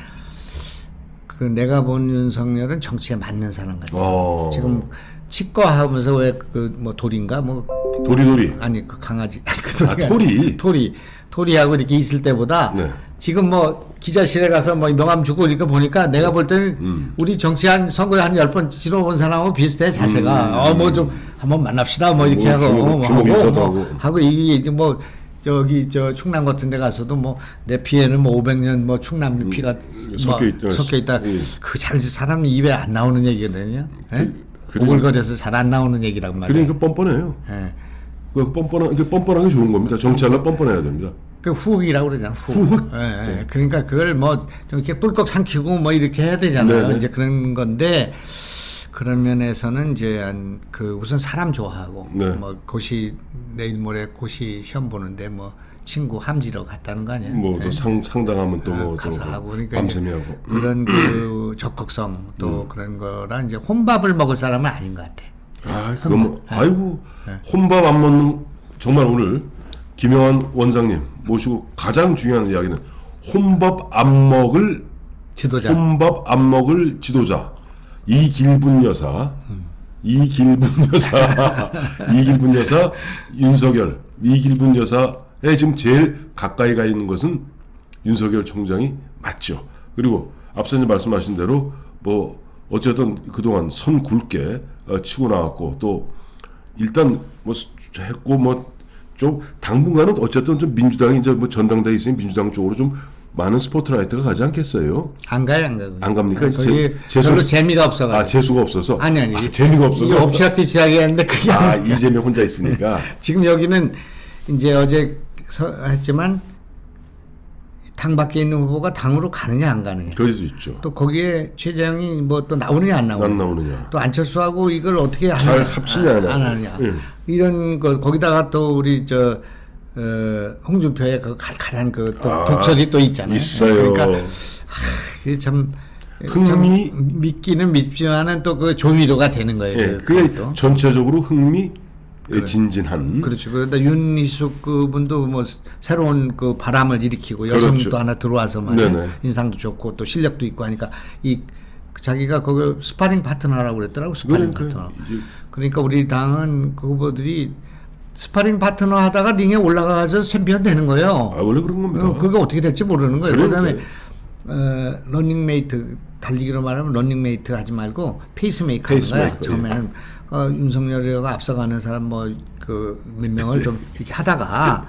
그 내가 본 윤석열은 정치에 맞는 사람 같아요. 지금 치과 하면서 왜 그 뭐 돌인가 뭐 도리도리 아니 그 강아지 토리하고 이렇게 있을 때보다 지금 뭐 기자실에 가서 뭐 명함 주고 이렇게 보니까 내가 볼 때는 우리 정치한 선거에 한 10번 치러본 사람하고 비슷해 자세가. 뭐 좀 한번 만납시다 뭐 이렇게 하고 이게 뭐 저기 저 충남 같은 데 가서도 뭐 내 피에는 뭐 500년 뭐 충남 피가 섞여 있다. 그 잘 사람 입에 안 나오는 얘기거든요. 오글거려서 잘 안 나오는 얘기란 말이에요. 그러니까 뻔뻔해요. 그 뻔뻔한 게 좋은 겁니다. 정치하려면 뻔뻔해야 됩니다. 그 후흑이라고 그러잖아. 후흑. 그러니까 그걸 뭐 좀 이렇게 꿀꺽 삼키고 뭐 이렇게 해야 되잖아요. 이제 그런 건데 그런 면에서는 이제 그 우선 사람 좋아하고 뭐 고시 내일 모레 고시 시험 보는데 뭐 친구 함지러 갔다는 거 아니에요? 뭐 또 상당하면 또 뭐 가서 하고 그러니까 밤샘이 하고 그런 그 적극성 또 그런 거라 이제 혼밥을 먹을 사람은 아닌 것 같아. 그럼 아이고 혼밥 안 먹는 정말 오늘 김영환 원장님 모시고 가장 중요한 이야기는 혼밥 안 먹을 지도자. 혼밥 안 먹을 지도자 이길분 여사 윤석열 이길분 여사의 지금 제일 가까이 가 있는 것은 윤석열 총장이 맞죠. 그리고 앞서 이제 말씀하신 대로 뭐 어쨌든 그동안 선 굵게 치고 나왔고 또 일단 뭐 했고 뭐 좀 당분간은 어쨌든 좀 민주당이 이제 뭐 전당대회 있으니 민주당 쪽으로 좀 많은 스포트라이트가 가지 않겠어요? 안 가요. 안 갑니까? 거기 별로 재미가 없어가지고. 아 재수가 없어서. 아니. 재미가 없어서. 이게 엎치락뒤치락이 했는데 그게 아니라. 이재명 혼자 있으니까. 지금 여기는 이제 어제 했지만 당 밖에 있는 후보가 당으로 가느냐 안 가느냐. 그럴 수 있죠. 또 거기에 최재형이 뭐 또 나오느냐 안 나오느냐. 또 안철수하고 이걸 어떻게 잘 합치냐 안 하느냐. 이런 거 거기다가 또 우리 홍준표의 그 칼칼한 그 또 독설이 또 있잖아요. 있어요. 그러니까 그게 참 믿기는 믿지만은 또 그 조미료가 되는 거예요. 예, 그게 전체적으로 진진한. 그렇죠. 그러다 윤희숙 그분도 뭐 새로운 그 바람을 일으키고 여성도 그렇죠. 하나 들어와서 말이야. 인상도 좋고 또 실력도 있고 하니까 이 자기가 그걸 스파링 파트너라고 그랬더라고. 스파링 파트너. 그러니까 우리 당은 그 후보들이 스파링 파트너 하다가 링에 올라가서 챔피언 되는 거예요. 원래 그런 겁니다. 그게 어떻게 될지 모르는 거예요. 그러니까요. 그다음에 러닝메이트 달리기로 말하면 러닝메이트 하지 말고 페이스메이커 하는 거야. 처음에는 윤석열이가 앞서가는 사람 뭐 그 몇 명을 좀 이렇게 하다가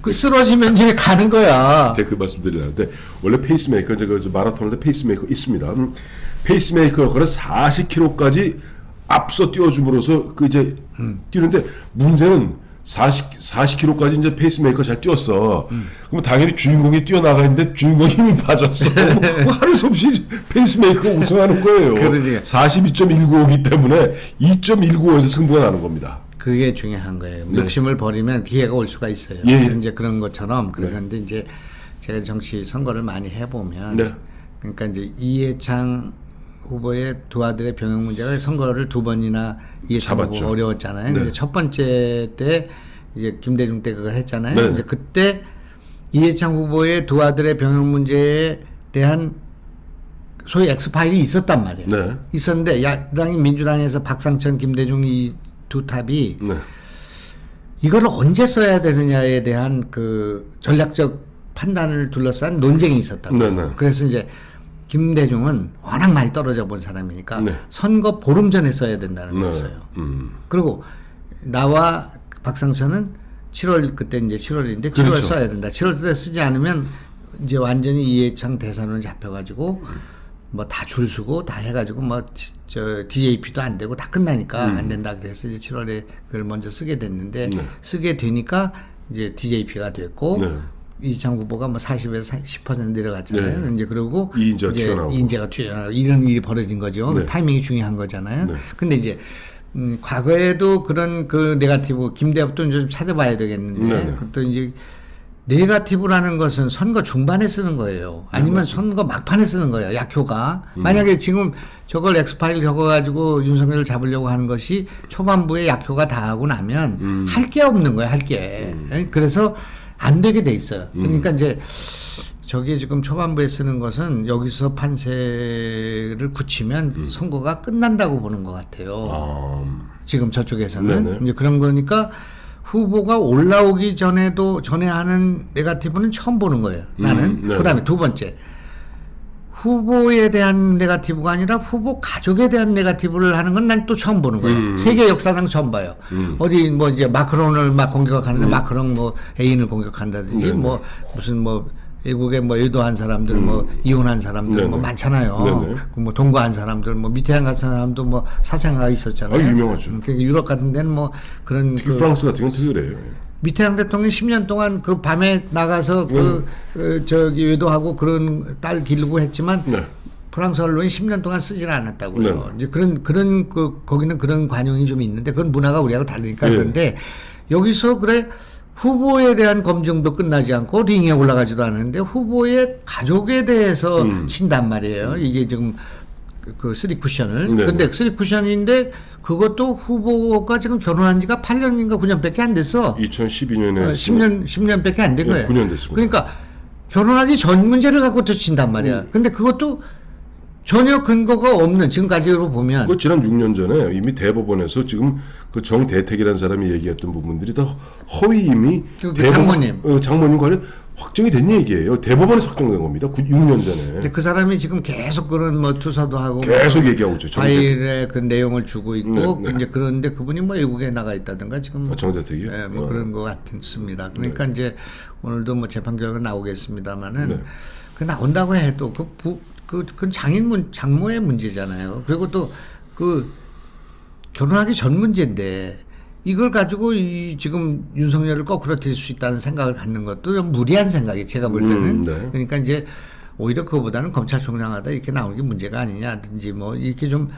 그 쓰러지면 이제 가는 거야. 제가 그 말씀 드리려는데 원래 페이스메이커 제가 마라톤 할 때 페이스메이커 있습니다. 페이스메이커 역할을 40km까지 앞서 띄워줌으로써 그 이제 뛰는데 문제는 40km까지 이제 페이스메이커 잘 뛰었어. 그럼 당연히 주인공이 뛰어나가 있는데 주인공이 힘이 빠졌어. 뭐 하루 수 없이 페이스메이커가 우승하는 거예요. 그러지. 42.195이기 때문에 2.195에서 승부가 나는 겁니다. 그게 중요한 거예요. 욕심을 버리면 기회가 올 수가 있어요. 이제 그런 것처럼 그런데 이제 제가 정치 선거를 많이 해보면 그러니까 이제 이해창 후보의 두 아들의 병역 문제가 선거를 두 번이나 이해창 후보가 어려웠잖아요. 이제 첫 번째 때 이제 김대중 때 그걸 했잖아요. 이제 그때 이해창 후보의 두 아들의 병역 문제에 대한 소위 엑스파일이 있었단 말이에요. 있었는데 야당인 민주당에서 박상천, 김대중 이 두 탑이 이걸 언제 써야 되느냐에 대한 그 전략적 판단을 둘러싼 논쟁이 있었다고. 그래서 이제 김대중은 워낙 많이 떨어져 본 사람이니까 선거 보름 전에 써야 된다는 거였어요. 그리고 나와 박상천은 7월 그때 이제 7월인데 7월 써야 된다. 7월 때 쓰지 않으면 이제 완전히 이해창 대선으로 잡혀가지고 뭐 다 줄 서고 다 해가지고 뭐 DJP도 안 되고 다 끝나니까 안 된다 그래서 이제 7월에 그걸 먼저 쓰게 됐는데 쓰게 되니까 이제 DJP가 됐고 이창 후보가 뭐 40에서 10% 내려갔잖아요. 이제 그러고 이인재가 튀어나오고 이런 일이 벌어진 거죠. 그 타이밍이 중요한 거잖아요. 근데 이제 과거에도 그런 그 네거티브 김대엽도 좀 찾아봐야 되겠는데 또 이제 네거티브라는 것은 선거 중반에 쓰는 거예요. 아니면 선거 막판에 쓰는 거예요. 약효가. 만약에 지금 저걸 엑스파일 적어가지고 윤석열을 잡으려고 하는 것이 초반부에 약효가 다 하고 나면 할 게 없는 거예요. 할 게. 그래서 안 되게 돼 있어요. 그러니까 이제 저게 지금 초반부에 쓰는 것은 여기서 판세를 굳히면 선거가 끝난다고 보는 것 같아요. 지금 저쪽에서는. 이제 그런 거니까 후보가 올라오기 전에 하는 네거티브는 처음 보는 거예요. 나는. 그다음에 두 번째. 후보에 대한 네거티브가 아니라 후보 가족에 대한 네거티브를 하는 건 난 또 처음 보는 거예요. 세계 역사상 처음 봐요. 어디 뭐 이제 마크론을 막 공격하는데 마크론 뭐 애인을 공격한다든지 뭐 무슨 뭐 외국에 뭐 의도한 사람들 뭐 이혼한 사람들 뭐 많잖아요. 뭐 동거한 사람들 뭐 미테랑 같은 사람도 뭐 사생아가 있었잖아요. 유명하죠. 그러니까 유럽 같은 데는 뭐 그런 특히 프랑스 같은 건 특히 그래요. 미테랑 대통령이 10년 동안 그 밤에 나가서 저기 외도하고 그런 딸 기르고 했지만 프랑스 언론이 10년 동안 쓰질 않았다고요. 이제 그런 거기는 그런 관용이 좀 있는데 그건 문화가 우리하고 다르니까 그런데 여기서 그래 후보에 대한 검증도 끝나지 않고 링에 올라가지도 않았는데 후보의 가족에 대해서 친단 말이에요. 이게 지금 그 쓰리 쿠션을. 근데 쓰리 쿠션인데 그것도 후보가 지금 결혼한 지가 8년인가 9년밖에 안 됐어. 2012년에 10년밖에 안 된 거예요. 9년 됐습니다. 그러니까 결혼하기 전 문제를 갖고 또 친단 말이야. 근데 그것도 전혀 근거가 없는 지금까지로 보면 그 지난 6년 전에 이미 대법원에서 지금 그 정대택이라는 사람이 얘기했던 부분들이 다 허위임이 그 장모님. 장모님 관련 확정이 된 얘기예요. 대법원에서 확정된 겁니다. 6년 전에. 근데 그 사람이 지금 계속 그런 뭐 투서도 하고 계속 얘기하고 있죠. 파일에 그 내용을 주고 있고 네, 네. 이제 그런데 그분이 뭐 외국에 나가 있다든가 지금 정대택이요? 예, 뭐 그런 것 같습니다. 그러니까 이제 오늘도 뭐 재판 결과 나오겠습니다만은 네. 그 나온다고 해도 그 장모의 문제잖아요. 그리고 또 그 결혼하기 전 문제인데 이걸 가지고 지금 윤석열을 거꾸로 들 수 있다는 생각을 갖는 것도 좀 무리한 생각이 제가 볼 때는. 네. 그러니까 이제 오히려 그거보다는 검찰총장하다 이렇게 나오는 게 문제가 아니냐든지 뭐 이렇게 좀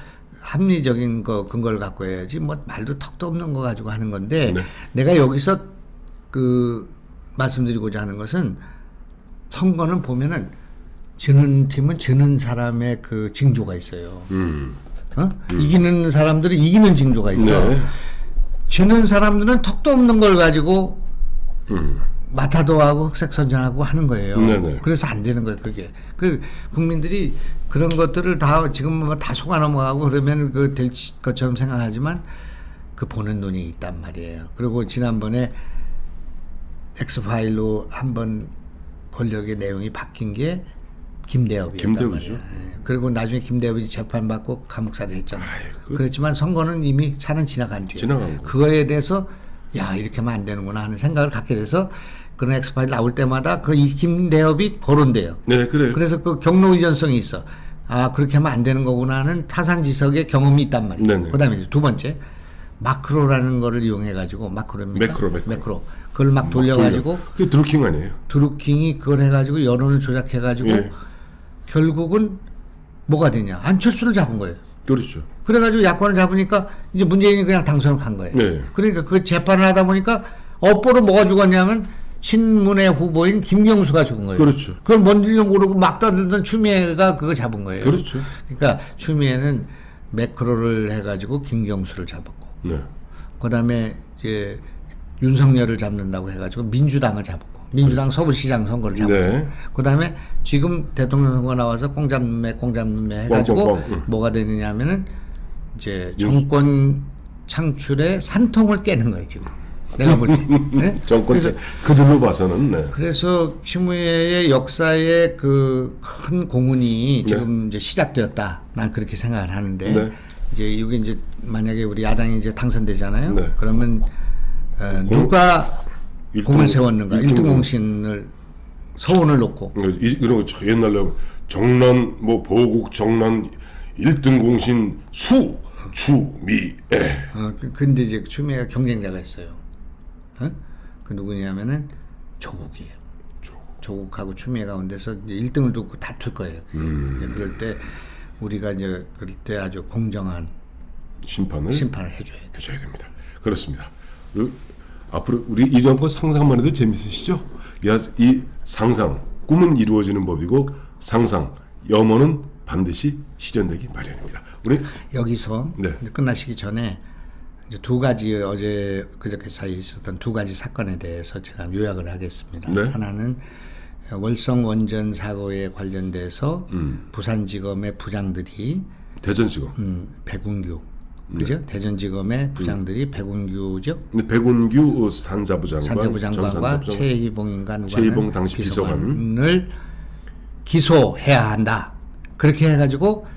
합리적인 근거를 갖고 해야지 뭐 말도 턱도 없는 거 가지고 하는 건데 네. 내가 여기서 그 말씀드리고자 하는 것은 선거는 보면은 지는 팀은 지는 사람의 그 징조가 있어요. 이기는 사람들은 이기는 징조가 있어. 네. 지는 사람들은 턱도 없는 걸 가지고 마타도하고 흑색선전하고 하는 거예요. 네네. 그래서 안 되는 거예요, 그게. 그 국민들이 그런 것들을 다 지금 뭐 다 속아 넘어가고 그러면 그 될 것처럼 생각하지만 그 보는 눈이 있단 말이에요. 그리고 지난번에 엑스파일로 한번 권력의 내용이 바뀐 게 김대엽이었단 김대엽이죠. 말이에요. 예. 그리고 나중에 김대엽이 재판받고 감옥살이 했잖아요. 그- 그렇지만 선거는 이미 차는 지나간 뒤에 지나간 거. 그거에 대해서 야 이렇게 하면 안 되는구나 하는 생각을 갖게 돼서 그런 엑스파일 나올 때마다 그 이 김대엽이 거론돼요. 네, 그래요. 그래서 그 경로 의존성이 있어. 아 그렇게 하면 안 되는 거구나 하는 타산지석의 경험이 있단 말이에요. 네네. 그다음에 이제 두 번째 마크로라는 거를 이용해 가지고 마크로입니까? 매크로. 그걸 막 돌려 가지고 그게 드루킹 아니에요? 드루킹이 그걸 해 가지고 여론을 조작해 가지고 예. 결국은 뭐가 되냐? 안철수를 잡은 거예요. 그렇죠. 그래가지고 야권을 잡으니까 이제 문재인이 그냥 당선을 간 거예요. 네. 그러니까 그 재판을 하다 보니까 업보로 뭐가 죽었냐면 친문의 후보인 김경수가 죽은 거예요. 그렇죠. 그걸 뭔지도 모르고 막 떠들던 추미애가 그거 잡은 거예요. 그렇죠. 그러니까 추미애는 매크로를 해가지고 김경수를 잡았고, 네. 그다음에 이제 윤석열을 잡는다고 해가지고 민주당을 잡았고, 민주당 서울시장 선거를 잡았어요. 네. 그다음에 지금 대통령 선거 나와서 꽁잡매 해가지고 꽝꽝꽝. 뭐가 되느냐면은 이제 정권 창출의 산통을 깨는 거예요 지금. 내가 볼 때. 네? 정권 그래서, 그들로 봐서는 네. 그래서 추미애의 역사의 그 큰 공훈이 네. 지금 이제 시작되었다. 난 그렇게 생각을 하는데 네. 이제 이게 이제 만약에 우리 야당이 이제 당선되잖아요. 네. 그러면 누가 공을 세웠는가? 일등 1등 공신을 서원을 놓고 이런 거 옛날에 정난 뭐 보국 정난 1등 공신 추미애. 근데 이제 추미애가 경쟁자가 있어요. 어? 그 누구냐면은 조국이에요. 조국하고 추미애 가운데서 1등을 두고 다툴 거예요. 이제 그럴 때 우리가 이제 그럴 때 아주 공정한 심판을 해줘야 돼. 해줘야 됩니다. 그렇습니다. 앞으로 우리 이런 거 상상만 해도 재밌으시죠? 이 상상, 꿈은 이루어지는 법이고 상상, 염원은 반드시 실현되기 마련입니다. 우리 여기서 네. 이제 끝나시기 전에 이제 두 가지 어제 그저께 사이에 있었던 두 가지 사건에 대해서 제가 요약을 하겠습니다. 네. 하나는 월성 원전 사고에 관련돼서 부산지검의 부장들이 대전지검. 백운규 그죠? 대전지검의 부장들이 백운규죠. 근데 백운규 산자부 장관, 장관과 최희봉인가 누가 최희봉 당시 비서관을 기소해야 한다. 그렇게 해가지고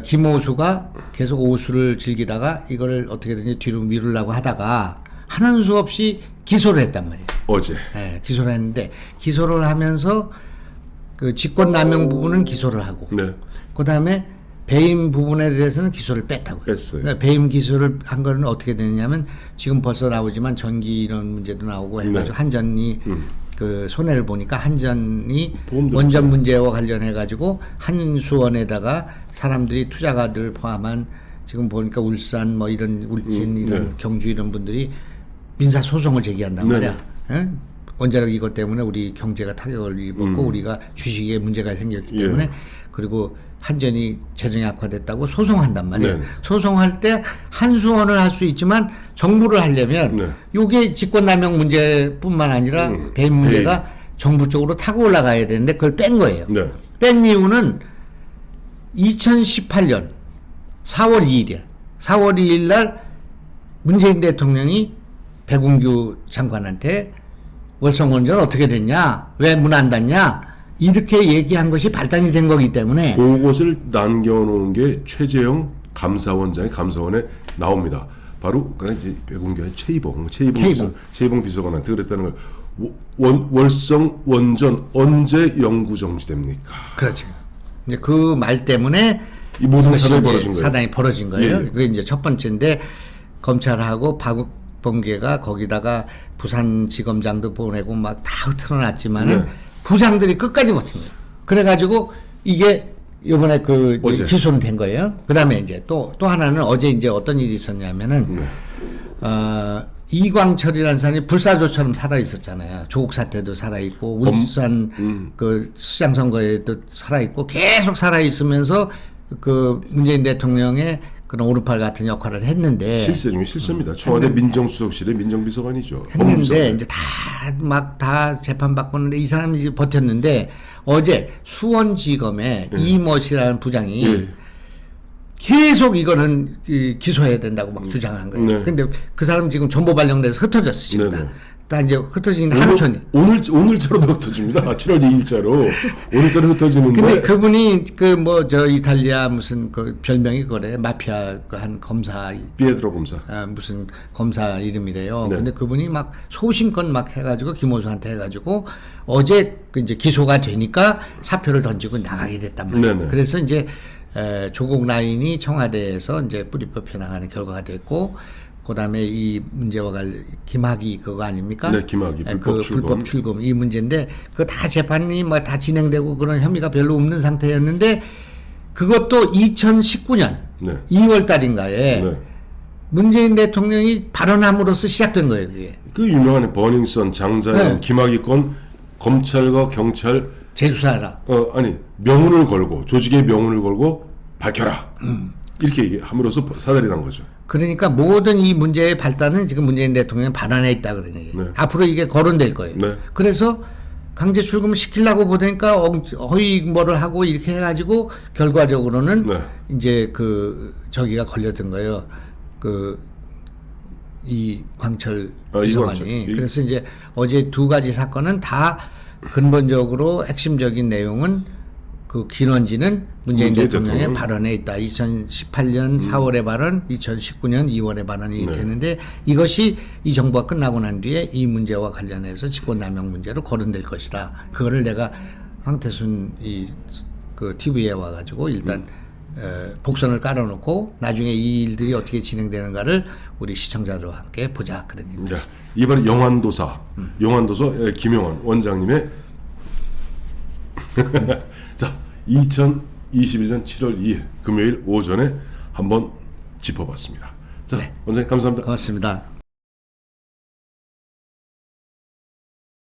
김오수가 계속 오수를 즐기다가 이걸 어떻게든지 뒤로 미루려고 하다가 하는 수 없이 기소를 했단 말이에요. 어제. 네, 기소를 했는데 기소를 하면서 그 직권남용 부분은 기소를 하고 네. 그다음에 배임 부분에 대해서는 기소를 뺐다고요. 뺐어요. 그러니까 배임 기소를 한 거는 어떻게 되느냐면 지금 벌써 나오지만 전기 이런 문제도 나오고 해가지고 네. 한전이 그 손해를 보니까 한전이 보험도 원전 없잖아요. 문제와 관련해 가지고 한수원에다가 사람들이 투자가들 포함한 지금 보니까 울산 뭐 이런 울진 이런 네. 경주 이런 분들이 민사 소송을 제기한단 네네. 말이야. 예? 원자력 이것 때문에 우리 경제가 타격을 입었고 우리가 주식에 문제가 생겼기 때문에 예. 그리고 한전이 재정이 악화됐다고 소송한단 말이에요. 네. 소송할 때 한수원을 할 수 있지만 정부를 하려면 네. 이게 직권남용 문제뿐만 아니라 배임 문제가 정부 쪽으로 타고 올라가야 되는데 그걸 뺀 거예요. 네. 뺀 이유는 2018년 4월 2일이야. 4월 2일 날 문재인 대통령이 백운규 장관한테 월성원전 어떻게 됐냐? 왜 문 안 닫냐? 이렇게 얘기한 것이 발단이 된 거기 때문에 그것을 남겨놓은 게 최재형 감사원장의 감사원에 나옵니다. 바로 이제 백운규의 최이봉 비서관한테 그랬다는 거예요. 월성 원전 언제 영구 정지됩니까? 그렇죠. 이제 그 말 때문에 이 모든 그것이 사단이 이제 벌어진 거예요. 사단이 벌어진 거예요. 예, 예. 그게 이제 첫 번째인데 검찰하고 박범계가 거기다가 부산지검장도 보내고 막 다 틀어놨지만은 네. 부장들이 끝까지 버틴 거예요. 그래가지고 이게 이번에 그 어제. 기소는 된 거예요. 그다음에 이제 또 하나는 어제 이제 어떤 일이 있었냐면은 네. 이광철이라는 사람이 불사조처럼 살아 있었잖아요. 조국 사태도 살아 있고 울산 그 시장 선거에도 살아 있고 계속 살아 있으면서 그 문재인 대통령의 그런 오른팔 같은 역할을 했는데 실세 중에 실세입니다. 청와대 민정수석실의 민정비서관이죠. 했는데 법무비서관. 이제 다 재판 받고는데 이 사람이 이제 버텼는데 어제 수원지검에 이멋이라는 부장이 예. 계속 이거는 기소해야 된다고 막 주장한 거예요. 네. 근데 그 사람 지금 정보 발령돼서 흩어졌어 지금. 네, 네. 다 이제 흩어진 게 하루 전이. 오늘자로도 흩어집니다. 7월 2일자로 오늘자로 흩어지는데. 근데 그분이 그 뭐 저 이탈리아 무슨 그 별명이 그래 마피아 그 한 검사 피에드로 검사. 무슨 검사 이름이래요. 네. 근데 그분이 막 소신껏 막 해가지고 김호수한테 해가지고 어제 그 이제 기소가 되니까 사표를 던지고 나가게 됐단 말이에요. 네네. 그래서 이제 조국 라인이 청와대에서 이제 뿌리 뽑혀 나가는 결과가 됐고, 그다음에 이 문제와 관련 김학의 그거 아닙니까? 네, 김학의 그 불법 출금 이 문제인데 그 다 재판이 뭐 다 진행되고 그런 혐의가 별로 없는 상태였는데 그것도 2019년 네. 2월 달인가에 네. 문재인 대통령이 발언함으로써 시작된 거예요, 그게. 그 유명한 버닝썬 장자연 네. 김학의 건 검찰과 경찰 재수사하라. 명운을 걸고 조직의 명운을 걸고 밝혀라. 이렇게 함으로써 사달이 난 거죠. 그러니까 모든 이 문제의 발단은 지금 문재인 대통령 발언에 있다 그러는 얘기예요. 네. 앞으로 이게 거론될 거예요. 네. 그래서 강제 출금을 시키려고 보니까 허위 뭐를 하고 이렇게 해가지고 결과적으로는 네. 이제 그 저기가 걸려든 거예요. 그 이 광철 비서관이. 이광철. 그래서 이제 어제 두 가지 사건은 다 근본적으로 핵심적인 내용은 그 김원지는 문재인 대통령의 대통령. 발언에 있다. 2018년 4월에 발언, 2019년 2월에 발언이 네. 되는데 이것이 이 정부가 끝나고 난 뒤에 이 문제와 관련해서 직권남용 문제로 거론될 것이다. 그거를 내가 황태순 그 TV에 와가지고 일단 복선을 깔아놓고 나중에 이 일들이 어떻게 진행되는가를 우리 시청자들과 함께 보자 그런 얘기입니다. 네. 이번에 영환도사 김용환 원장님의 자 2021년 7월 2일 금요일 오전에 한번 짚어봤습니다. 자 네. 원장님 감사합니다. 고맙습니다.